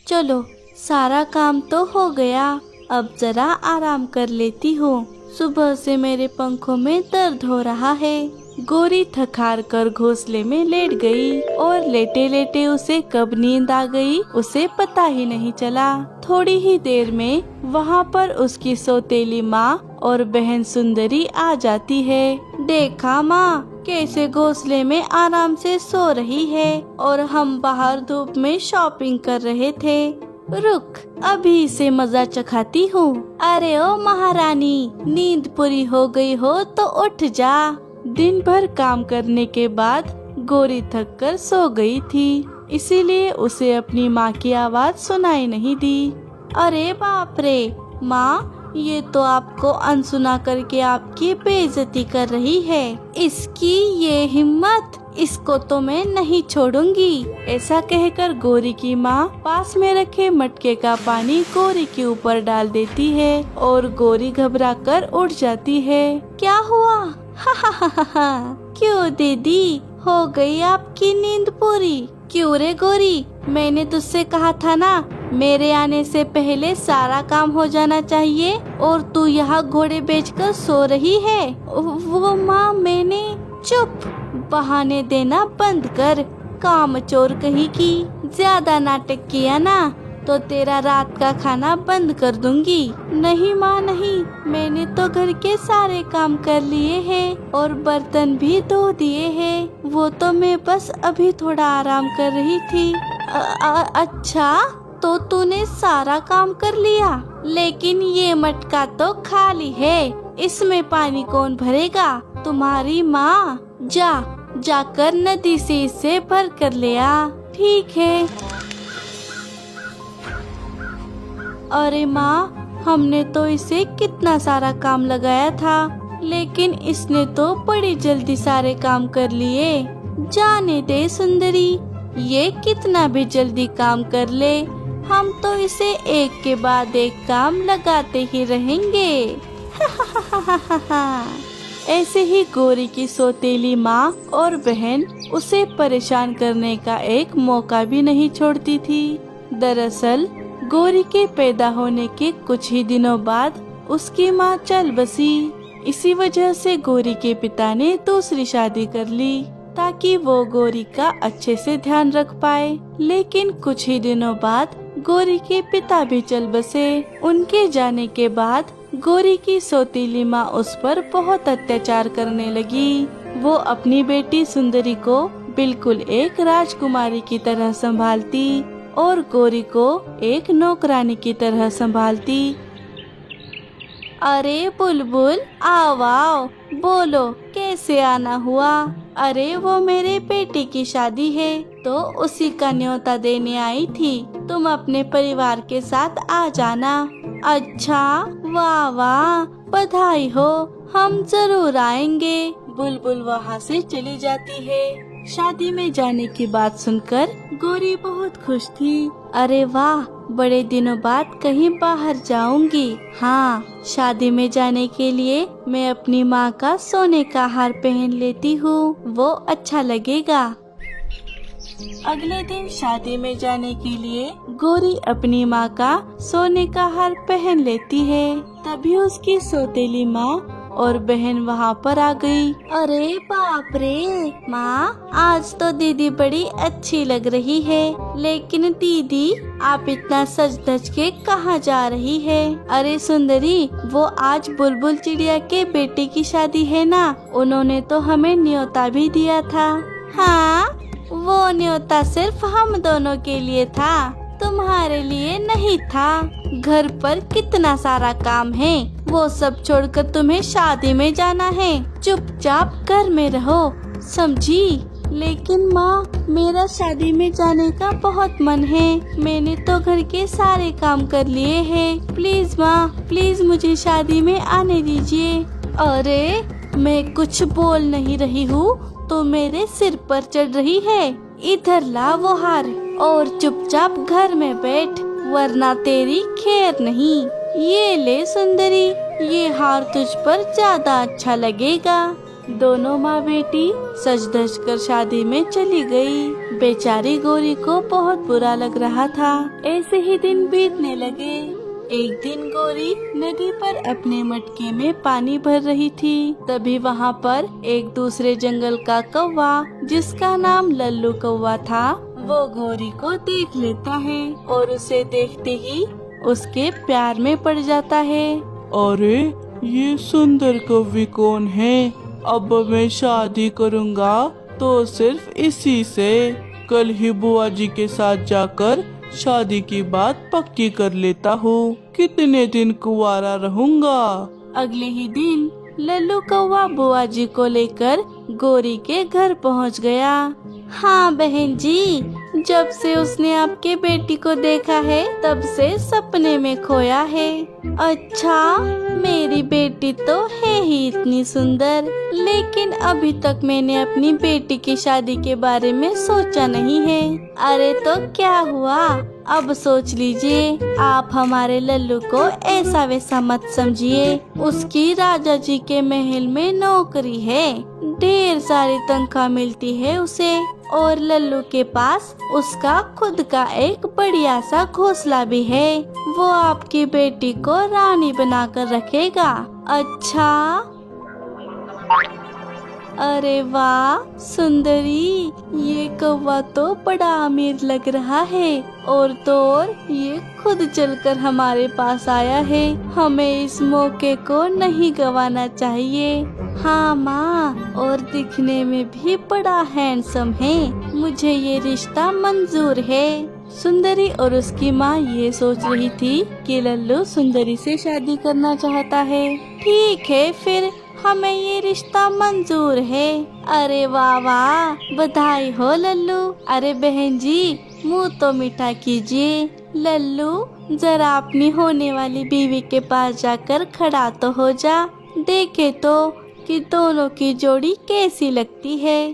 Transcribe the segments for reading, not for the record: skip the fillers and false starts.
चलो सारा काम तो हो गया, अब जरा आराम कर लेती हूँ। सुबह से मेरे पंखों में दर्द हो रहा है। गोरी थक हार कर घोंसले में लेट गई और लेटे लेटे उसे कब नींद आ गई उसे पता ही नहीं चला। थोड़ी ही देर में वहाँ पर उसकी सौतेली माँ और बहन सुंदरी आ जाती है। देखा माँ कैसे घोंसले में आराम से सो रही है और हम बाहर धूप में शॉपिंग कर रहे थे। रुक, अभी इसे मजा चखाती हूँ। अरे ओ महारानी, नींद पूरी हो गई हो तो उठ जा। दिन भर काम करने के बाद गोरी थक कर सो गई थी, इसीलिए उसे अपनी माँ की आवाज सुनाई नहीं दी। अरे बाप रे माँ, ये तो आपको अनसुना करके आपकी बेइज्जती कर रही है। इसकी ये हिम्मत, इसको तो मैं नहीं छोड़ूंगी। ऐसा कहकर गोरी की माँ पास में रखे मटके का पानी गोरी के ऊपर डाल देती है और गोरी घबराकर उठ जाती है। क्या हुआ? हा। क्यों दीदी, हो गई आपकी नींद पूरी? क्यों रे गोरी, मैंने तुझसे कहा था ना मेरे आने से पहले सारा काम हो जाना चाहिए और तू यहाँ घोड़े बेचकर सो रही है। वो माँ मैंने। चुप, बहाने देना बंद कर, काम चोर कहीं की। ज्यादा नाटक किया ना तो तेरा रात का खाना बंद कर दूंगी। नहीं माँ नहीं, मैंने तो घर के सारे काम कर लिए हैं और बर्तन भी धो दिए हैं। वो तो मैं बस अभी थोड़ा आराम कर रही थी। अच्छा, तो तूने सारा काम कर लिया, लेकिन ये मटका तो खाली है, इसमें पानी कौन भरेगा? तुम्हारी माँ। जाकर नदी से इसे भर कर ले आ। ठीक है। अरे माँ, हमने तो इसे कितना सारा काम लगाया था, लेकिन इसने तो बड़ी जल्दी सारे काम कर लिए। जाने दे सुंदरी, ये कितना भी जल्दी काम कर ले, हम तो इसे एक के बाद एक काम लगाते ही रहेंगे। ऐसे ही गोरी की सौतेली माँ और बहन उसे परेशान करने का एक मौका भी नहीं छोड़ती थी। दरअसल गोरी के पैदा होने के कुछ ही दिनों बाद उसकी माँ चल बसी। इसी वजह से गोरी के पिता ने दूसरी शादी कर ली ताकि वो गोरी का अच्छे से ध्यान रख पाए। लेकिन कुछ ही दिनों बाद गोरी के पिता भी चल बसे। उनके जाने के बाद गोरी की सौतीली माँ उस पर बहुत अत्याचार करने लगी। वो अपनी बेटी सुंदरी को बिल्कुल एक राजकुमारी की तरह संभालती और गोरी को एक नौकरानी की तरह संभालती। अरे बुलबुल, आओ आओ, बोलो कैसे आना हुआ? अरे वो मेरे बेटे की शादी है तो उसी का न्योता देने आई थी, तुम अपने परिवार के साथ आ जाना। अच्छा, वाह वाह, बधाई हो, हम जरूर आएंगे। बुलबुल वहाँ से चली जाती है। शादी में जाने की बात सुनकर गोरी बहुत खुश थी। अरे वाह, बड़े दिनों बाद कहीं बाहर जाऊंगी। हाँ, शादी में जाने के लिए मैं अपनी माँ का सोने का हार पहन लेती हूँ, वो अच्छा लगेगा। अगले दिन शादी में जाने के लिए गोरी अपनी माँ का सोने का हार पहन लेती है। तभी उसकी सौतेली माँ और बहन वहाँ पर आ गई। अरे बाप रे माँ, आज तो दीदी बड़ी अच्छी लग रही है। लेकिन दीदी, आप इतना सज धज के कहाँ जा रही है? अरे सुंदरी, वो आज बुलबुल चिड़िया के बेटे की शादी है ना, उन्होंने तो हमें न्योता भी दिया था। हाँ, वो न्योता सिर्फ हम दोनों के लिए था, तुम्हारे लिए नहीं था। घर पर कितना सारा काम है, वो सब छोड़कर तुम्हें शादी में जाना है। चुपचाप घर में रहो, समझी? लेकिन माँ, मेरा शादी में जाने का बहुत मन है, मैंने तो घर के सारे काम कर लिए हैं। प्लीज माँ, प्लीज मुझे शादी में आने दीजिए। अरे, मैं कुछ बोल नहीं रही हूँ तो मेरे सिर पर चढ़ रही है। इधर ला वो हार और चुपचाप घर में बैठ, वरना तेरी खैर नहीं। ये ले सुंदरी, ये हार तुझ पर ज्यादा अच्छा लगेगा। दोनों माँ बेटी सज धज कर शादी में चली गई। बेचारी गोरी को बहुत बुरा लग रहा था। ऐसे ही दिन बीतने लगे। एक दिन गोरी नदी पर अपने मटके में पानी भर रही थी। तभी वहाँ पर एक दूसरे जंगल का कौवा, जिसका नाम लल्लू कौवा था, वो गोरी को देख लेता है और उसे देखते ही उसके प्यार में पड़ जाता है। अरे ये सुंदर कौवी कौन है? अब मैं शादी करूँगा तो सिर्फ इसी से। कल ही बुआ जी के साथ जाकर शादी की बात पक्की कर लेता हूँ। कितने दिन कुंवारा रहूँगा। अगले ही दिन लल्लू कौवा बुआ जी को लेकर गोरी के घर पहुँच गया। हाँ बहन जी, जब से उसने आपके बेटी को देखा है तब से सपने में खोया है। अच्छा, मेरी बेटी तो है ही इतनी सुंदर, लेकिन अभी तक मैंने अपनी बेटी की शादी के बारे में सोचा नहीं है। अरे तो क्या हुआ, अब सोच लीजिए। आप हमारे लल्लू को ऐसा वैसा मत समझिए। उसकी राजा जी के महल में नौकरी है, ढेर सारी तनख्वाह मिलती है उसे, और लल्लू के पास उसका खुद का एक बढ़िया सा घोंसला भी है। वो आपकी बेटी को रानी बनाकर रखेगा। अच्छा, अरे वाह सुंदरी, ये कौवा तो बड़ा अमीर लग रहा है, और तो और ये खुद चलकर हमारे पास आया है। हमें इस मौके को नहीं गंवाना चाहिए। हाँ माँ, और दिखने में भी बड़ा हैंडसम है। मुझे ये रिश्ता मंजूर है। सुंदरी और उसकी माँ ये सोच रही थी कि लल्लू सुंदरी से शादी करना चाहता है। ठीक है, फिर हमें ये रिश्ता मंजूर है। अरे वाह वाह, बधाई हो लल्लू। अरे बहन जी, मुंह तो मीठा कीजिए। लल्लू, जरा अपनी होने वाली बीवी के पास जाकर खड़ा तो हो जा, देखे तो कि दोनों की जोड़ी कैसी लगती है।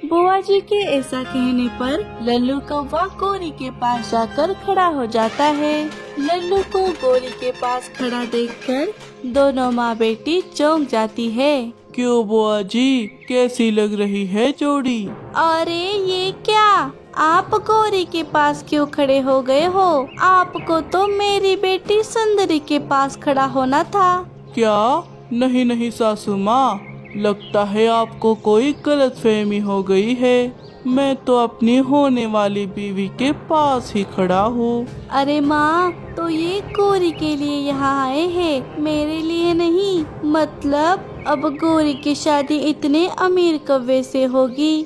बुआ जी के ऐसा कहने पर लल्लू कौवा गोरी के पास जाकर खड़ा हो जाता है। लल्लू को गोरी के पास खड़ा देखकर दोनों माँ बेटी चौंक जाती है। क्यों बुआ जी, कैसी लग रही है जोड़ी? अरे ये क्या, आप गोरी के पास क्यों खड़े हो गए हो? आपको तो मेरी बेटी सुंदरी के पास खड़ा होना था। क्या? नहीं नहीं सासू माँ, लगता है आपको कोई गलतफहमी हो गई है। मैं तो अपनी होने वाली बीवी के पास ही खड़ा हूँ। अरे माँ, तो ये गोरी के लिए यहाँ आए हैं, मेरे लिए नहीं। मतलब अब गोरी की शादी इतने अमीर कौवे से होगी,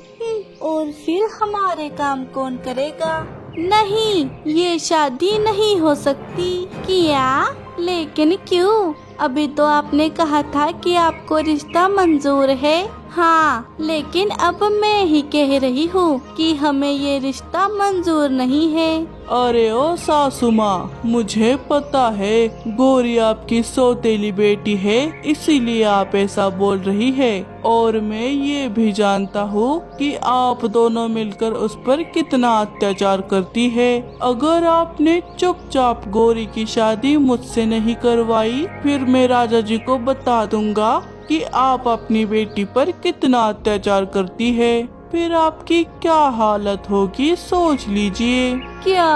और फिर हमारे काम कौन करेगा? नहीं, ये शादी नहीं हो सकती। क्या? लेकिन क्यों? अभी तो आपने कहा था कि आपको रिश्ता मंजूर है। हाँ, लेकिन अब मैं ही कह रही हूँ कि हमें ये रिश्ता मंजूर नहीं है। अरे ओ सासू माँ, मुझे पता है गोरी आपकी सौतेली बेटी है, इसीलिए आप ऐसा बोल रही है। और मैं ये भी जानता हूँ कि आप दोनों मिलकर उस पर कितना अत्याचार करती है। अगर आपने चुपचाप गोरी की शादी मुझसे नहीं करवाई, फिर मैं राजा जी को बता दूंगा कि आप अपनी बेटी पर कितना अत्याचार करती है। फिर आपकी क्या हालत होगी, सोच लीजिए। क्या?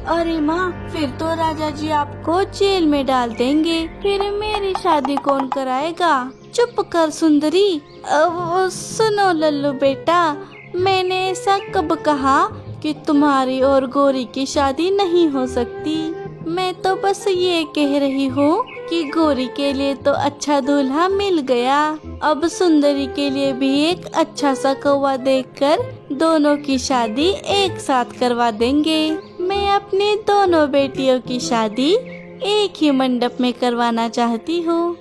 अरे माँ, फिर तो राजा जी आपको जेल में डाल देंगे। फिर मेरी शादी कौन कराएगा? चुप कर सुंदरी। अब सुनो लल्लू बेटा, मैंने ऐसा कब कहा कि तुम्हारी और गोरी की शादी नहीं हो सकती? मैं तो बस ये कह रही हूँ कि गोरी के लिए तो अच्छा दूल्हा मिल गया, अब सुंदरी के लिए भी एक अच्छा सा कौवा देखकर दोनों की शादी एक साथ करवा देंगे। मैं अपनी दोनों बेटियों की शादी एक ही मंडप में करवाना चाहती हूँ।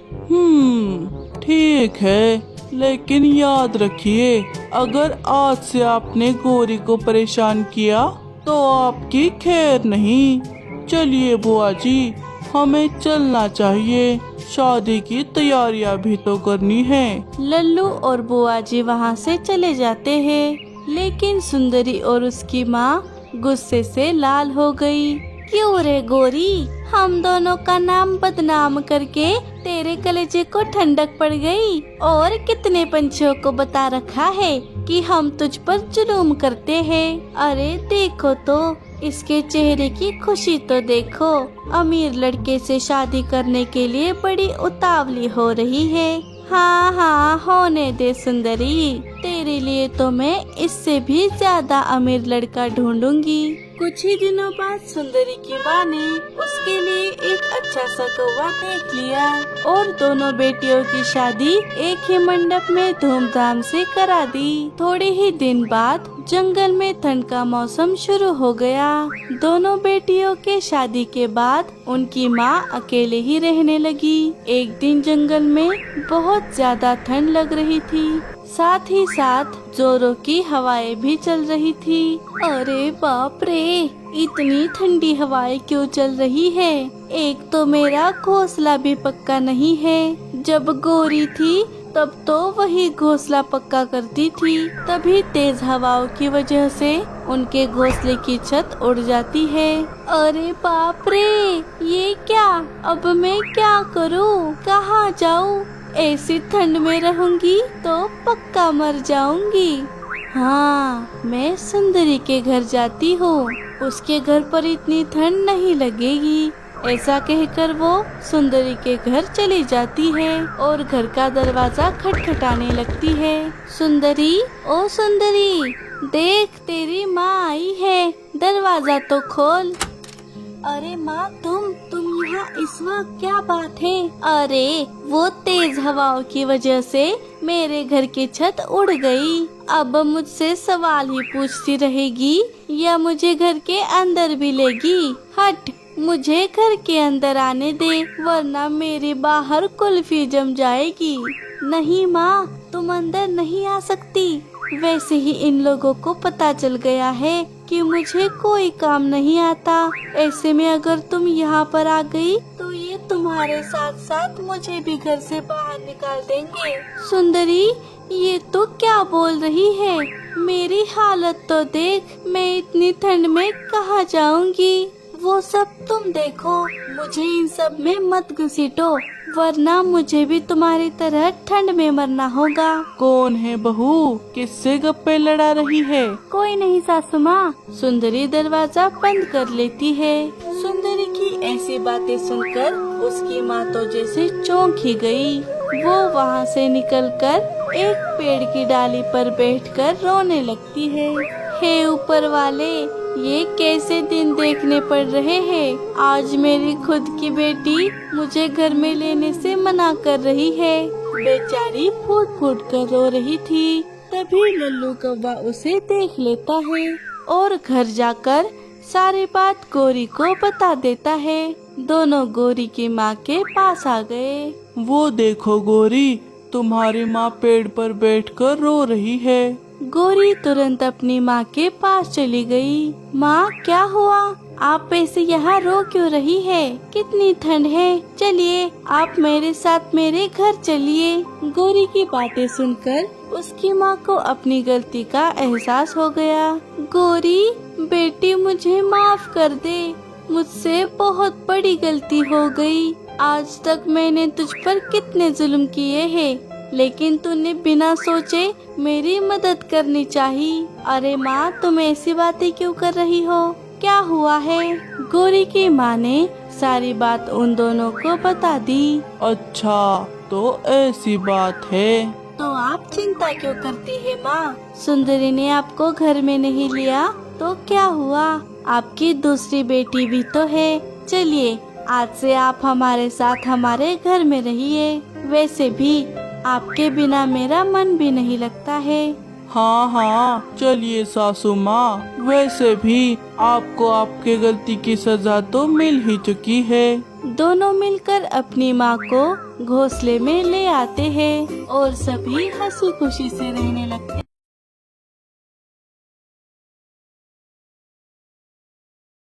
ठीक है, लेकिन याद रखिए, अगर आज से आपने गोरी को परेशान किया तो आपकी खैर नहीं। चलिए बुआ जी, हमें चलना चाहिए, शादी की तैयारियां भी तो करनी है। लल्लू और बुआ जी वहाँ से चले जाते हैं, लेकिन सुंदरी और उसकी माँ गुस्से से लाल हो गई। क्यों रे गोरी, हम दोनों का नाम बदनाम करके तेरे कलेजे को ठंडक पड़ गई। और कितने पंछियों को बता रखा है कि हम तुझ पर जुलूम करते हैं। अरे देखो तो इसके चेहरे की खुशी तो देखो। अमीर लड़के से शादी करने के लिए बड़ी उतावली हो रही है। हाँ हाँ होने दे सुंदरी, तेरे लिए तो मैं इससे भी ज्यादा अमीर लड़का ढूंढूंगी। कुछ ही दिनों बाद सुंदरी की माँ ने उसके लिए एक अच्छा सा कौवा देख लिया और दोनों बेटियों की शादी एक ही मंडप में धूमधाम से करा दी। थोड़े ही दिन बाद जंगल में ठंड का मौसम शुरू हो गया। दोनों बेटियों के शादी के बाद उनकी माँ अकेले ही रहने लगी। एक दिन जंगल में बहुत ज्यादा ठंड लग रही थी, साथ ही साथ जोरों की हवाएं भी चल रही थी। अरे बाप रे, इतनी ठंडी हवाएं क्यों चल रही है? एक तो मेरा घोंसला भी पक्का नहीं है। जब गोरी थी तब तो वही घोंसला पक्का करती थी, तभी तेज हवाओं की वजह से उनके घोंसले की छत उड़ जाती है। अरे बाप रे, ये क्या? अब मैं क्या करूँ? कहाँ जाऊँ? ऐसी ठंड में रहूंगी तो पक्का मर जाऊंगी। हाँ, मैं सुंदरी के घर जाती हूँ, उसके घर पर इतनी ठंड नहीं लगेगी। ऐसा कहकर वो सुंदरी के घर चली जाती है और घर का दरवाजा खटखटाने लगती है। सुंदरी, ओ सुंदरी, देख तेरी माँ आई है, दरवाजा तो खोल। अरे माँ, तुम यहाँ इस वक्त? क्या बात है? अरे वो तेज हवाओं की वजह से मेरे घर की छत उड़ गई। अब मुझसे सवाल ही पूछती रहेगी या मुझे घर के अंदर भी लेगी? हट, मुझे घर के अंदर आने दे, वरना मेरी बाहर कुल्फी जम जाएगी। नहीं माँ, तुम अंदर नहीं आ सकती। वैसे ही इन लोगों को पता चल गया है कि मुझे कोई काम नहीं आता। ऐसे में अगर तुम यहाँ पर आ गई तो ये तुम्हारे साथ साथ मुझे भी घर से बाहर निकाल देंगे। सुंदरी, ये तो क्या बोल रही है? मेरी हालत तो देख, मैं इतनी ठंड में कहाँ जाऊँगी? वो सब तुम देखो, मुझे इन सब में मत घसीटो, वरना मुझे भी तुम्हारी तरह ठंड में मरना होगा। कौन है बहू? किससे गप्पे लड़ा रही है? कोई नहीं सासू माँ। सुंदरी दरवाजा बंद कर लेती है। सुंदरी की ऐसी बातें सुनकर उसकी माँ तो जैसे चौंक ही गई। वो वहाँ से निकलकर एक पेड़ की डाली पर बैठकर रोने लगती है। हे ऊपर वाले, ये कैसे दिन देखने पड़ रहे हैं? आज मेरी खुद की बेटी मुझे घर में लेने से मना कर रही है। बेचारी फूट फूट कर रो रही थी। तभी लल्लू कौवा उसे देख लेता है और घर जाकर सारी बात गोरी को बता देता है। दोनों गोरी की माँ के पास आ गए। वो देखो गोरी, तुम्हारी माँ पेड़ पर बैठकर रो रही है। गोरी तुरंत अपनी माँ के पास चली गई। माँ, क्या हुआ? आप ऐसे यहाँ रो क्यों रही है? कितनी ठंड है। चलिए आप मेरे साथ मेरे घर चलिए। गोरी की बातें सुनकर उसकी माँ को अपनी गलती का एहसास हो गया। गोरी बेटी, मुझे माफ कर दे, मुझसे बहुत बड़ी गलती हो गई। आज तक मैंने तुझ पर कितने जुल्म किए हैं, लेकिन तूने बिना सोचे मेरी मदद करनी चाहिए। अरे माँ, तुम ऐसी बातें क्यों कर रही हो? क्या हुआ है? गोरी की माँ ने सारी बात उन दोनों को बता दी। अच्छा, तो ऐसी बात है। तो आप चिंता क्यों करती है माँ? सुंदरी ने आपको घर में नहीं लिया तो क्या हुआ? आपकी दूसरी बेटी भी तो है। चलिए आज से आप हमारे साथ हमारे घर में रहिए। वैसे भी आपके बिना मेरा मन भी नहीं लगता है। हाँ हाँ, चलिए सासू माँ, वैसे भी आपको आपके गलती की सजा तो मिल ही चुकी है। दोनों मिलकर अपनी माँ को घोंसले में ले आते हैं और सभी हंसी खुशी से रहने लगते हैं।